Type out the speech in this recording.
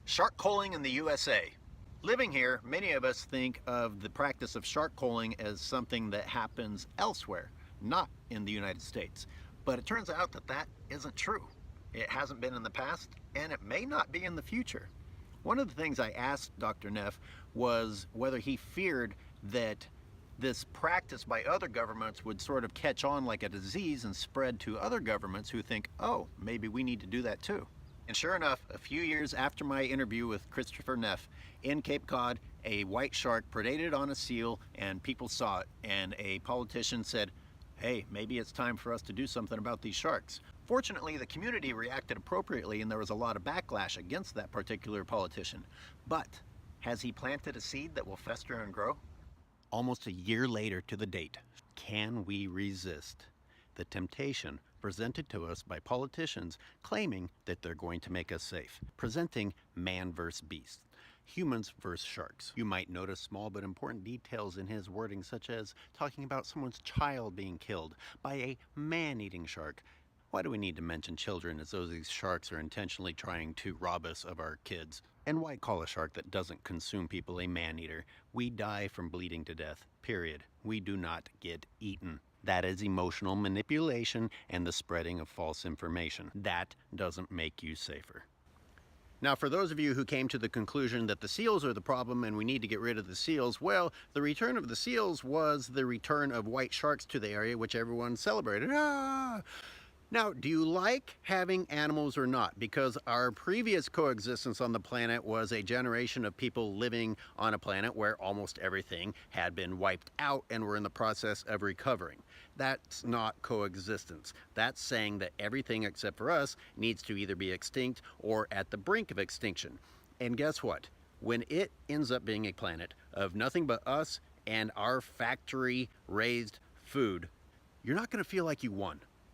Shark culling in the USA. Living here, many of us think of the practice of shark culling as something that happens elsewhere, not in the United States. But it turns out that that isn't true. It hasn't been in the past, and it may not be in the future. One of the things I asked Dr. Neff was whether he feared that this practice by other governments would sort of catch on like a disease and spread to other governments who think, oh, maybe we need to do that too. And sure enough, a few years after my interview with Christopher Neff in Cape Cod, a white shark predated on a seal and people saw it, and a politician said, hey, maybe it's time for us to do something about these sharks. Fortunately, the community reacted appropriately and there was a lot of backlash against that particular politician. But has he planted a seed that will fester and grow? Almost a year later to the date, can we resist the temptation presented to us by politicians claiming that they're going to make us safe, presenting man versus beast, humans versus sharks? You might notice small but important details in his wording, such as talking about someone's child being killed by a man-eating shark. Why do we need to mention children as though these sharks are intentionally trying to rob us of our kids? And why call a shark that doesn't consume people a man-eater? We die from bleeding to death, period. We do not get eaten. That is emotional manipulation and the spreading of false information. That doesn't make you safer. Now, for those of you who came to the conclusion that the seals are the problem and we need to get rid of the seals, well, the return of the seals was the return of white sharks to the area, which everyone celebrated. Ah! Now, do you like having animals or not? Because our previous coexistence on the planet was a generation of people living on a planet where almost everything had been wiped out and we're in the process of recovering. That's not coexistence. That's saying that everything except for us needs to either be extinct or at the brink of extinction. And guess what? When it ends up being a planet of nothing but us and our factory-raised food, you're not going to feel like you won.